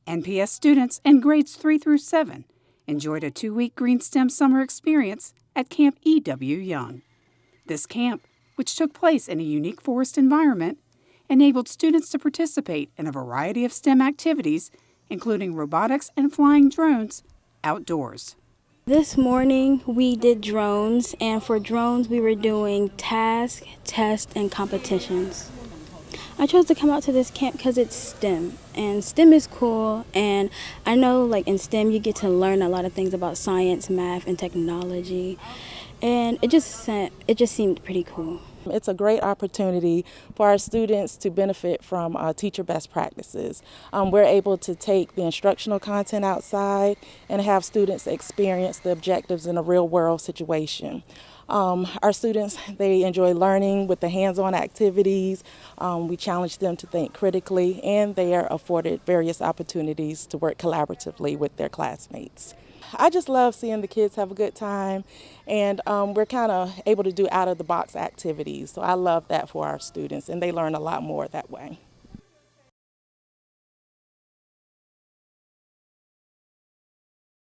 NPS students in grades 3 through 7 enjoyed a 2-week Green STEM summer experience at Camp E.W. Young. This camp, which took place in a unique forest environment, enabled students to participate in a variety of STEM activities, including robotics and flying drones, outdoors. This morning we did drones, and for drones we were doing tasks, tests, and competitions. I chose to come out to this camp because it's STEM, and STEM is cool, and I know like in STEM you get to learn a lot of things about science, math, and technology, and it just seemed pretty cool. It's a great opportunity for our students to benefit from teacher best practices. We're able to take the instructional content outside and have students experience the objectives in a real world situation. Our students, they enjoy learning with the hands-on activities. We challenge them to think critically, and they are afforded various opportunities to work collaboratively with their classmates. I just love seeing the kids have a good time, and we're kind of able to do out-of-the-box activities. So I love that for our students, and they learn a lot more that way.